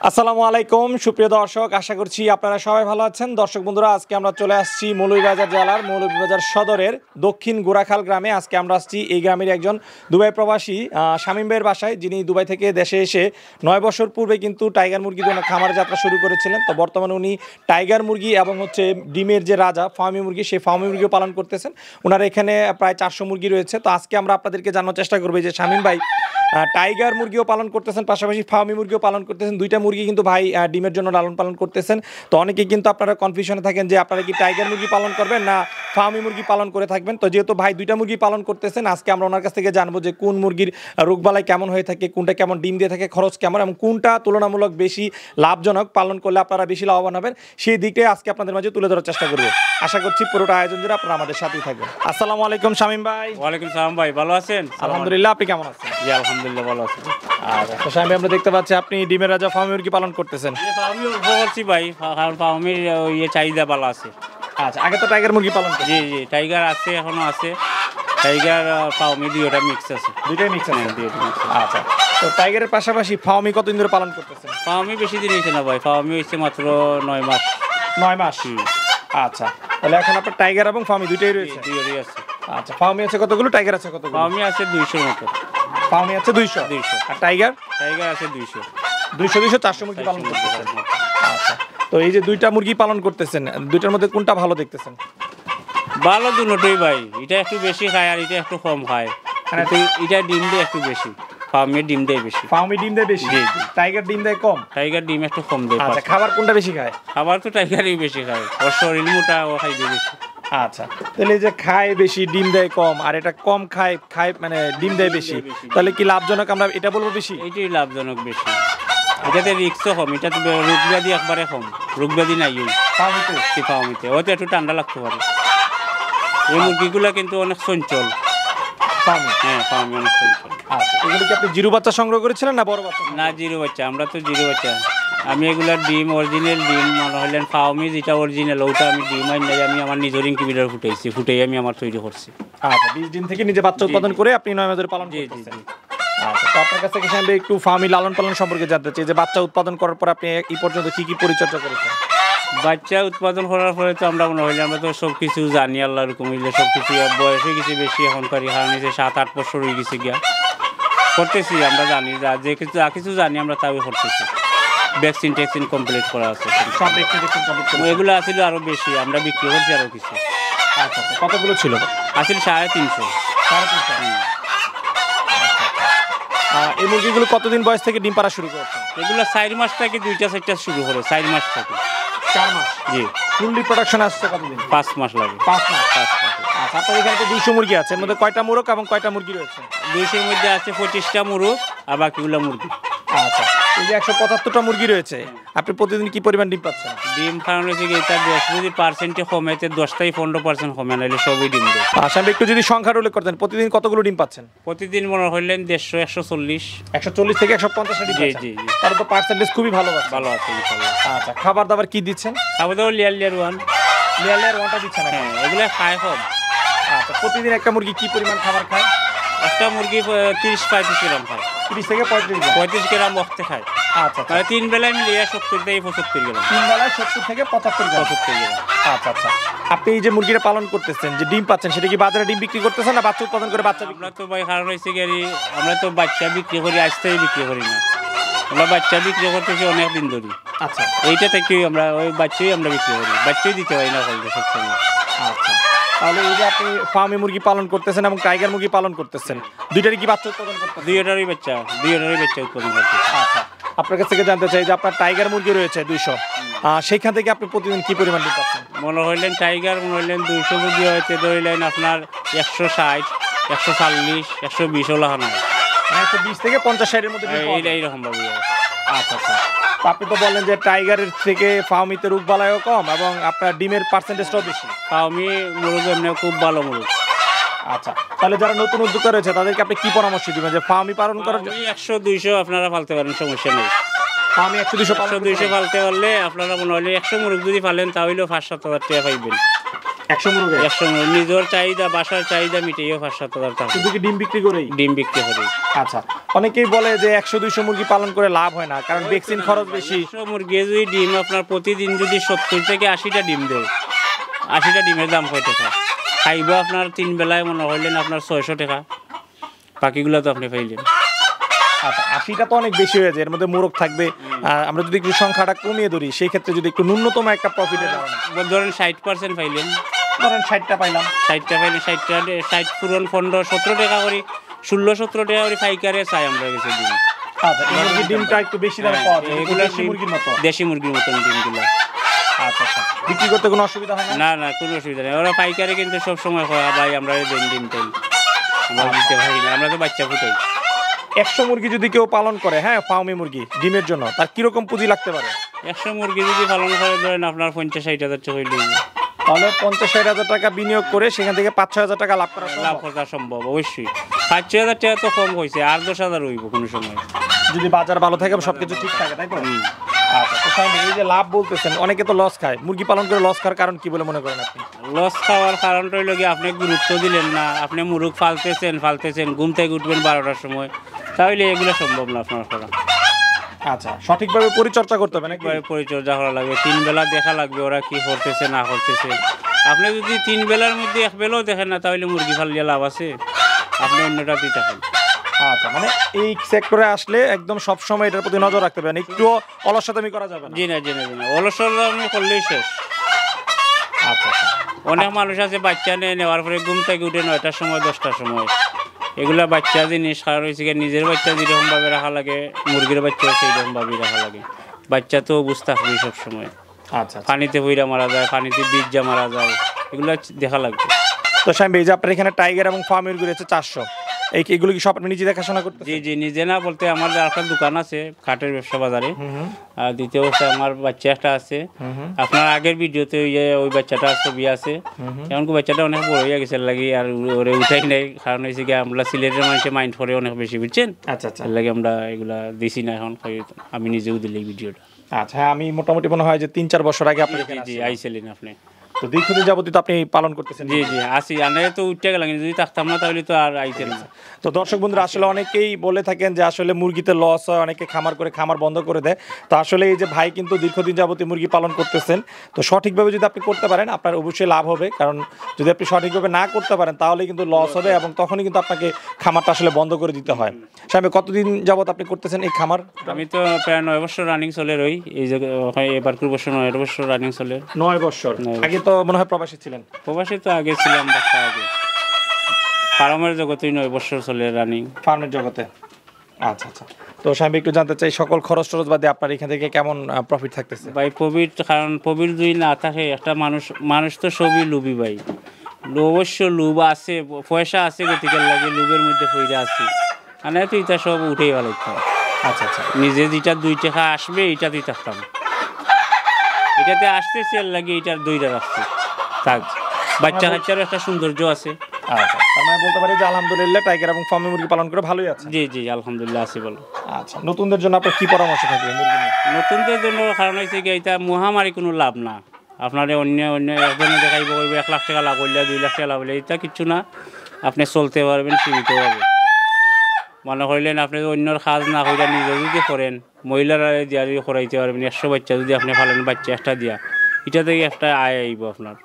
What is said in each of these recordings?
আসসালামু আলাইকুম সুপ্রিয় দর্শক, আশা করছি আপনারা সবাই ভালো আছেন। দর্শক বন্ধুরা, আজকে আমরা চলে আসছি মৌলভীবাজার জেলার মৌলভীবাজার সদরের দক্ষিণ গোরাখাল গ্রামে। আজকে আমরা আসছি এই গ্রামের একজন দুবাই প্রবাসী শামীম ভাইয়ের বাসায়, যিনি দুবাই থেকে দেশে এসে 9 বছর পূর্বে কিন্তু টাইগার মুরগির জন্য খামার যাত্রা শুরু করেছিলেন। তো বর্তমানে উনি টাইগার মুরগি এবং ডিমের যে রাজা ফার্মি মুরগি, সেই ফার্মি মুরগিও পালন করতেছেন। ওনার এখানে প্রায় 400 মুরগি রয়েছে। তো আজকে আমরা আপনাদেরকে জানার চেষ্টা করবো যে শামীম ভাই টাইগার মুরগিও পালন করতেছেন, পাশাপাশি ফার্মি মুরগিও পালন করতেছেন। দুইটা মুরগি কিন্তু ভাই ডিমের জন্য লালন পালন করতেছেন। তো অনেকেই কিন্তু আপনারা কনফিউশনে থাকেন যে আপনারা কি টাইগার মুরগি পালন করবেন না ফার্মি মুরগি পালন করে থাকবেন। তো যেহেতু ভাই দুইটা মুরগি পালন করতেছেন, আজকে আমরা ওনার কাছ থেকে জানবো যে কোন মুরগির রোগবালাই কেমন হয়ে থাকে, কোনটা কেমন ডিম দিয়ে থাকে, খরচ কেমন, এবং কোনটা তুলনামূলক বেশি লাভজনক, পালন করলে আপনারা বেশি লাভবান হবেন, সেই দিকটাই আজকে আপনাদের মাঝে তুলে ধরার চেষ্টা করবো। আশা করছি পুরোটা আয়োজন জুড়ে আপনারা আমাদের সাথেই থাকবেন। আসসালামু আলাইকুম শামীম ভাই। ওয়ালাইকুম সালাম ভাই, ভালো আছেন? আলহামদুলিল্লাহ, আপনি কেমন আছেন? জি আলহামদুলিল্লাহ ভালো আছি। তো শামীম ভাই, আমরা দেখতে পাচ্ছি আপনি ডিমের রাজা ফার্মি মুরগি পালন করতেছেন। আমিও বলছি ভাই, কারণ ফার্মের চাহিদা ভালো আছে। আচ্ছা, আগে তো টাইগার মুরগি পালন করতেন? জি জি, টাইগার আছে, এখনো আছে। টাইগার ফার্মি দুইটা মিক্স আছে। দুইটাই মিক্স আছে? দুইটা মিক্স। আচ্ছা, তো টাইগারের পাশাপাশি ফার্মি কতদিন ধরে পালন করতেছেন? ফার্মি বেশি দিন হয়েছে না ভাই, ফার্মি হয়েছে মাত্র 9 মাস। 9 মাস? আচ্ছা, তাহলে এখন আপনার টাইগার এবং ফার্মি দুইটাই রয়েছে? দুইটাই আছে। আচ্ছা, ফার্মি আছে কতগুলো, টাইগার আছে কতগুলো? ফার্মি আছে 200 মতো। ফার্মি আছে 200? আর টাইগার? টাইগার আছে 200 400 মুরগি পালন করতেছেন। আচ্ছা, তো এই যে দুইটা মুরগি পালন করতেছেন, দুইটার মধ্যে কোনটা ভালো দেখতেছেন? ভালো দুটোই ভাই, এটা একটু বেশি খায় আর এটা একটু কম খায়। কিন্তু এটা ডিম দেয় একটু বেশি, ফার্মের ডিম দেয় বেশি। ফার্মি ডিম দেয় বেশি? জি জি। টাইগার ডিম দেয় কম? টাইগার ডিম একটু কম দেয়। আচ্ছা, খাবার কোনটা বেশি খায়? খাবার তো টাইগারই বেশি খায়, ওর শরীর মোটা, ও খাইবে বেশি। আচ্ছা, তাহলে এই যে খায় বেশি ডিম দেয় কম, আর এটা কম খায় মানে ডিম দেয় বেশি, তাহলে কি লাভজনক আমরা এটা বলবো বেশি? এইটাই লাভজনক বেশি। এটাতে রিক্সও কম, এটা তো রোগ ব্যাধি একবারে কম, রোগ ব্যাধি নাই ফার্মিতে। ওতে একটু ঠান্ডা লাগতে পারে। এই মুরগিগুলো কিন্তু অনেক চঞ্চল। হ্যাঁ, ফার্মি অনেক চঞ্চল। আচ্ছা, এগুলো কি আপনি জিরো বাচ্চা সংগ্রহ করেছিলেন না বড় বাচ্চা? না, জিরো বাচ্চা, আমরা তো জিরো বাচ্চা। আমি এগুলার ডিম অরিজিনাল ডিম মনে হলেন ফার্মি যেটা অরিজিনাল, ওটা আমি ডিম আমি আমার নিজের ইনকিউবেটর ফুটাই আমি আমার তৈরি করছি। আচ্ছা, 20 দিন থেকে নিজে বাচ্চা উৎপাদন করে আপনি 9 মাস ধরে পালন করতেছেন? আচ্ছা, তো আপনার কাছ থেকে আমি একটু ফার্মি লালন পালন সম্পর্কে জানতে চাই, যে বাচ্চা উৎপাদন করার পর আপনি এই পর্যন্ত কি কি পরিচর্যা করেছেন? বাচ্চা উৎপাদন করার পরে তো আমরা মনে হইলে আমরা তো সব কিছু জানি, আল্লাহ রকম হইলে সব কিছু বয়স হয়ে গেছে বেশি, এখনকার কারণ হয়েছে 7-8 বছর হয়ে গেছে গিয়া করতেছি। আমরা জানি যে যা কিছু জানি আমরা তাই করতেছি। ভ্যাকসিন ট্যাকসিন কমপ্লিট করা আছে, সব ভ্যাকসিন কমপ্লিট? এগুলো আসলে আরো বেশি, আমরা বিক্রি করছি আরো কিছু। আচ্ছা, কতগুলো ছিল? আসলে 350। 350? এই মুরগিগুলো কতদিন বয়স থেকে ডিম পাড়া শুরু করেছে? এগুলো 4 মাস থেকে 2টা-4টা শুরু করে, 4 মাস থেকে। 4 মাস? জি। ফুললি প্রোডাকশন আসছে কতদিন? 5 মাস লাগে। 5 মাস? আচ্ছা, আপনার এখানে তো 200 মুরগি আছে, এর মধ্যে কয়টা মোরগ এবং কয়টা মুরগি রয়েছে? 200-র মধ্যে আছে 25টা মুরগ আর বাকিগুলো মুরগি। আচ্ছা, এই যে 175টা মুরগি রয়েছে, আপনি প্রতিদিন কি পরিমাণ ডিম পাচ্ছেন? ডিম খাওয়ানো হয়েছে কি, এটা 10 যদি পার্সেন্টে কমেতে 10-15% কমে, নাহলে সবই ডিম দেয়। আচ্ছা, আপনি একটু যদি সংখ্যা উল্লেখ করতেন, প্রতিদিন কতগুলো ডিম পাচ্ছেন? প্রতিদিন মনে হইলেন 150-140। 140 থেকে 150 ডিম পাচ্ছেন? জি জি। তার তো পার্সেন্টেজ খুবই ভালো আছে। ভালো আছে ইনশাআল্লাহ। আচ্ছা, খাবার দাবার কি দিচ্ছেন? খাবার দাবার লেয়ার ওয়ান ওয়ানটা দিচ্ছেন? হ্যাঁ, এগুলো খায় কম। আচ্ছা, প্রতিদিন একটা মুরগি কি পরিমাণ খাবার খায়? একটা মুরগি 30-35 গ্রাম খায়। 30 থেকে 35 গ্রাম বক্তে খায়। আচ্ছা, মানে 3 বেলায় মিলিয়ে 70 থেকে 75 গ্রাম। 3 বেলায় 70 থেকে 75 গ্রাম? 75 গ্রাম। আচ্ছা আচ্ছা, আপনি এই যে মুরগিটা পালন করতেছেন, যে ডিম পাচ্ছেন, সেটা কি বাজারে ডিম বিক্রি করতেছেন না বাচ্চা উৎপাদন করে বাচ্চা? আমরা তো ভাই কারণ হয়েছে কি, আমরা তো বাচ্চা বিক্রি করি, আজ থেকে বিক্রি করি না। আমরা বাচ্চা বিক্রি করতেছি অনেক দিন ধরে। আচ্ছা, এইটা থেকে আমরা ওই বাচ্চাই আমরা বিক্রি করি, বাচ্চাই দিতে পারি না ফলতে সবসময়। আচ্ছা, তাহলে এই যে আপনি ফার্মে মুরগি পালন করতেছেন এবং টাইগার মুরগি পালন করতেছেন, দুইটারই কি বাচ্চা উৎপাদন করতেছেন? দুইটারই বাচ্চা উৎপাদন করতেছি। আচ্ছা, আপনার কাছ থেকে জানতে চাই যে আপনার টাইগার মুরগি রয়েছে 200, সেইখান থেকে আপনি প্রতিদিন কি পরিমাণ ডিম পাচ্ছেন? মনে হইলেন টাইগার মনে হইলেন 200 যদি হইতে ধরলেন আপনার 160, 140, 120 ওলা হয়, 120 থেকে 50-60 এর মধ্যে এইরকম ভাবে। আচ্ছা আচ্ছা, আপনি তো বললেন যে টাইগারের থেকে ফার্মিতে রোগবালাইও কম এবং আপনার ডিমের পার্সেন্টেজটাও বেশি। ফার্মি মুরগ এমনি খুব ভালো মুরগ। আচ্ছা, তাহলে যারা নতুন উদ্যোক্তা রয়েছে তাদেরকে আপনি কি পরামর্শ দিবেন যে ফার্মি পালন করার? 100-200 আপনারা পালতে পারেন, সমস্যা নেই। ফার্মি 100-200 পালতে পারলে আপনারা মনে হলে 100 মুরগ যদি পালেন তাহলেও 5-7 হাজার টাকা পাইবেন। 100 মুরগি? 100 মুরগি নিজের চাহিদা, বাসার চাহিদা মিটাইও 5-7 টাকা। শুধু কি ডিম বিক্রি করেই? ডিম বিক্রি করি। আচ্ছা, অনেকেই বলে যে 100-200 মুরগি পালন করে লাভ হয় না, কারণ ভ্যাকসিন খরচ বেশি। 100 মুরগি যদি ডিম আপনার প্রতিদিন যদি 70 থেকে 80টা ডিম দেয়, 80টা ডিমের দাম কয় টাকা? খাইব আপনার 3 বেলায় মনে হইলেন আপনার 600 টাকা, বাকিগুলো তো আপনি পাইলেন। আচ্ছা, 80টা তো অনেক বেশি হয়ে যায়, এর মধ্যে মোরগ থাকবে। আমরা যদি একটু সংখ্যাটা কমিয়ে ধরি, সেই ক্ষেত্রে যদি একটু ন্যূনতম একটা প্রফিটের ধরেন 60% পাইলেন, ধরেন 60টা পাইলাম, 60টা পাইলেন, 60 পুরন 15-17 টাকা করি, 16-17 টাকা করে পাইকারে চাই আমরা গেছে ডিম। আচ্ছা, এই মুরগির ডিমটা একটু বেশি দামে পাওয়া যায়, এগুলো দেশি মুরগির মতো? দেশি মুরগির মতন ডিমগুলো। আচ্ছা আচ্ছা, বিক্রি করতে কোনো অসুবিধা হয় না? না না, কোনো অসুবিধা নেই। ওরা পাইকারে কিন্তু সবসময় ভাই আমরা ডিমটাই আমরা দিতে পারি না, আমরা তো বাচ্চা ফুটাই। 100 মুরগি যদি কেউ পালন করে, হ্যাঁ, ফার্মি মুরগি ডিমের জন্য, তার কিরকম পুঁজি লাগতে পারে? 100 মুরগি যদি পালন করে ধরেন আপনার 50-60 হাজার টাকা হইলে, তাহলে 50-60 হাজার টাকা বিনিয়োগ করে সেখান থেকে 5-6 হাজার টাকা লাভ করা সম্ভব। অবশ্যই 5-6 হাজার টাকা তো কম হয়েছে, আর 10,000 হইব কোনো সময়, যদি বাজার ভালো থাকে, সবকিছু ঠিক থাকে, তাই তো? আচ্ছা, তো সাহেব, এই যে লাভ বলতেছেন, অনেকে তো লস খায়, মুরগি পালন করে লস খাওয়ার কারণ কি বলে মনে করেন আপনি? লস খাওয়ার কারণটা হইল কি, আপনি গুরুত্ব দিলেন না, আপনি মুরগ ফালতেছেন, ঘুম থেকে উঠবেন 12টার সময়, তাহলে এগুলো সম্ভব না আপনার করা। আচ্ছা, সঠিকভাবে পরিচর্যা করতে হবে নাকি? পরিচর্যা করা লাগবে, 3 বেলা দেখা লাগবে ওরা কি করতেছে না করতেছে। আপনি যদি 3 বেলার মধ্যে 1 বেলাও দেখেন না, তাহলে মুরগি ফালিয়ে লাভ আছে, আপনি অন্যটাতেই থাকেন। আচ্ছা, মানে এই সেক্টরে আসলে একদম সব সময় এটার প্রতি নজর রাখতে হবে, একটুও অলসতামি করা যাবে না? জি না, অলসতামি করলেই শেষ। আচ্ছা আচ্ছা, অনেক মানুষ আছে বাচ্চা নেওয়ার পরে ঘুম থেকে উঠে 9টার সময় 10টার সময়, এগুলা বাচ্চা জিনিস খাওয়ার হয়েছে, নিজের বাচ্চা যেরকমভাবে রাখা লাগে, মুরগির বাচ্চাও সেইরকমভাবেই রাখা লাগে। বাচ্চা তো বুঝতে থাকবে সবসময়। আচ্ছা, পানিতে বইরা মারা যায়, পানিতে বীজা মারা যায়, এগুলো দেখা লাগবে। তো সাহেব, এই যে আপনার এখানে টাইগার এবং ফার্মের গুলো হচ্ছে 400, এইগুলো কি সব আপনি নিজে দেখাশোনা করতে? জি জি, নিজে না বলতে আমার একটা দোকান আছে কাঠের ব্যবসা বাজারে, আর দ্বিতীয় হচ্ছে আমার বাচ্চা একটা আছে। আপনার আগের ভিডিওতে ওই বাচ্চাটা ছবি আছে, এমনকি বাচ্চাটা অনেক বড় হয়ে গেছে লাগি, আর ওরে উঠাই নাই, কারণ হয়েছে কি আমরা সিলেটের মানুষের মাইন্ড করে অনেক বেশি, বুঝছেন? আচ্ছা আচ্ছা, লাগে আমরা এগুলা দিছি না এখন, আমি নিজেও দিলে ভিডিওটা। আচ্ছা, হ্যাঁ, আমি মোটামুটি মনে হয় যে 3-4 বছর আগে আপনি আইছিলেন আপনি, তো দীর্ঘদিন যাবতীয় তো আপনি পালন করতেছেন? জি জি, আসি, আনে তো উঠতে গেলাম, যদি থাকতাম না তাহলে তো আর আইতেন না। তো দর্শক বন্ধুরা, আসলে অনেকেই বলে থাকেন যে আসলে মুরগিতে লস হয়, অনেকে খামার করে খামার বন্ধ করে দেয়। তো আসলে এই যে ভাই কিন্তু দীর্ঘদিন যাবতীয় মুরগি পালন করতেছেন, তো সঠিকভাবে যদি আপনি করতে পারেন, আপনার অবশ্যই লাভ হবে, কারণ যদি আপনি সঠিকভাবে না করতে পারেন তাহলে কিন্তু লস হবে, এবং তখনই কিন্তু আপনাকে খামারটা আসলে বন্ধ করে দিতে হয়। সাহেব, কতদিন যাবত আপনি করতেছেন এই খামার? আমি তো প্রায় 9 বছর রানিং চলে রই, এই যে এবার 9 বছর রানিং চলে। 9 বছর আগে তো মনে হয় প্রবাসী ছিলেন? প্রবাসী তো আগে ছিলাম, বাচ্চা আগে। ফার্মের জগতে 9 বছর চলে রানিং, ফার্মের জগতে। আচ্ছা আচ্ছা, তো সাহেব একটু জানতে চাই, সকল খরচ টরচ বাদে আপনার এখান থেকে কেমন প্রফিট থাকতেছে? ভাই প্রফিট, কারণ প্রফিট যদি না থাকে, একটা মানুষ তো সবই লুবি ভাই, অবশ্য লুব আছে, পয়সা আছে, গতিকে লাগে লুবের মধ্যে পয়সা আছে, মানে তো এটা সব উঠেই ভালো। আচ্ছা আচ্ছা, নিজে যেটা 2 টাকা আসবে এটাতেই থাকতাম, এটাতে আসতেছে লাগে, এটার 2টা আসছে থাক, বাচ্চা কাচ্চারও একটা সৌন্দর্য আছে। আচ্ছা, তার মানে বলতে পারি যে আলহামদুলিল্লাহ টাইগার এবং ফার্মে মুরগি পালন করে ভালোই আছে? জি জি, আলহামদুলিল্লাহ আছি বলো। আচ্ছা, নতুনদের জন্য আপনার কি পরামর্শ থাকবে মুরগি নিয়ে? নতুনদের জন্য কারণ হয়েছে কি, এটা মহামারী কোনো লাভ না, আপনার অন্য একজনে দেখাইব 1 লাখ টাকা লাভ হইলে, 2 লাখ টাকা লাভ হইলে, এটা কিচ্ছু না, আপনি চলতে পারবেন, সীমিত পারবেন। মনে করলেন আপনি অন্যর কাজ না হইলে নিজে যদি করেন, মহিলারা দিয়া যদি করাইতে পারবেন, 100 বাচ্চা যদি আপনি ফালেন, বাচ্চা একটা দিয়া, এটা থেকে একটা আয় আইব আপনার।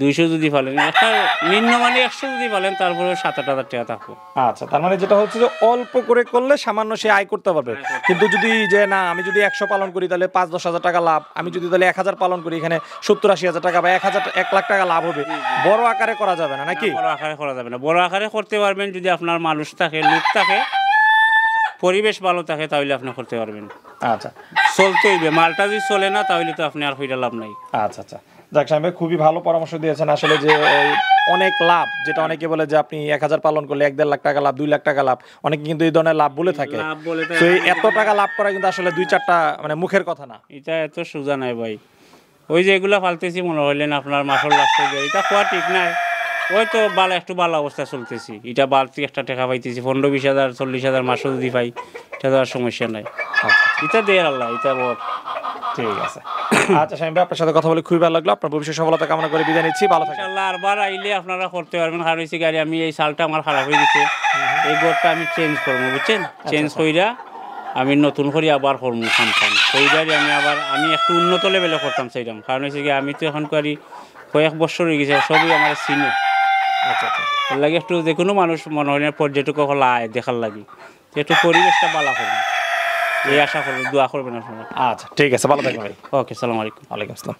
200 যদি ফালেন, একটা নিম্নমানে 100 যদি ফালেন, তারপরে 7-8 হাজার টাকা থাকবো। আচ্ছা, তার মানে যেটা হচ্ছে যে অল্প করে করলে সামান্য সে আয় করতে পারবে, কিন্তু যদি যে না আমি যদি 100 পালন করি তাহলে 5-10 হাজার টাকা লাভ, আমি যদি তাহলে 1000 পালন করি এখানে 70-80 হাজার টাকা বা 1 লাখ টাকা লাভ হবে, বড় আকারে করা যাবে না নাকি? বড় আকারে করা যাবে না, বড় আকারে করতে পারবেন যদি আপনার মানুষ থাকে, লোক থাকে, পরিবেশ ভালো থাকে, তাহলে আপনি করতে পারবেন। আচ্ছা, চলতে হইবে, মালটা যদি চলে না তাহলে তো আপনি আর হইটা লাভ নাই। আচ্ছা আচ্ছা, যাক সাহেব, খুবই ভালো পরামর্শ দিয়েছেন আসলে, যে অনেক লাভ, যেটা অনেকে বলে যে আপনি 1000 পালন করলে 1-1.5 লাখ টাকা লাভ, 2 লাখ টাকা লাভ, অনেকে কিন্তু এই ধরনের লাভ বলে থাকে। তো এত টাকা লাভ করা কিন্তু আসলে 2-4টা মানে মুখের কথা না, এটা এত সোজা নাই ভাই। ওই যে এগুলা ফালতেছি মনে হইলেন আপনার মাসল লাগতে যায়, এটা খোয়া ঠিক নাই। ওই তো একটু ভালো অবস্থা চলতেছি, এটা বাড়তি একটা টাকা পাইতেছি, 15-20 হাজার 40 হাজার মাসও যদি পাই, এটা তো আর সমস্যা নাই। এটা দেয় আল্লাহ, এটা বল। ঠিক আছে, আচ্ছা শামীম ভাই, আপনার সাথে কথা বলে খুবই ভালো লাগলো। আপনার ভবিষ্যৎ সফলতা কামনা করে বিদায় নিচ্ছি, ভালো থাকবেন। ইনশাআল্লাহ আরবার আইলে আপনারা করতে পারবেন। কারণ হচ্ছে গাড়ি আমি এই সালটা আমার খারাপ হয়ে গেছে, এই ঘরটা আমি চেঞ্জ করবো, বুঝছেন? চেঞ্জ কইরা আমি নতুন করে আবার করবো খামখাম। সেই গাড়ি আমি একটু উন্নত লেভেলে করতাম চাইলাম। কারণ হচ্ছে কি আমি তো এখন কয়েক বছর হয়ে গেছে, সবই আমার চিনে। আচ্ছা আচ্ছা, এর লাগে একটু যে কোনো মানুষ মনে হয় না পর্যটক হল আয় দেখার লাগে, একটু পরিবেশটা ভালো করবেন, এই আশা করবেন, দোয়া করবেন আপনারা। আচ্ছা ঠিক আছে, ভালো থাকবেন ভাই। ওকে, সালাম আলাইকুম। ওয়ালাইকুম আসসালাম।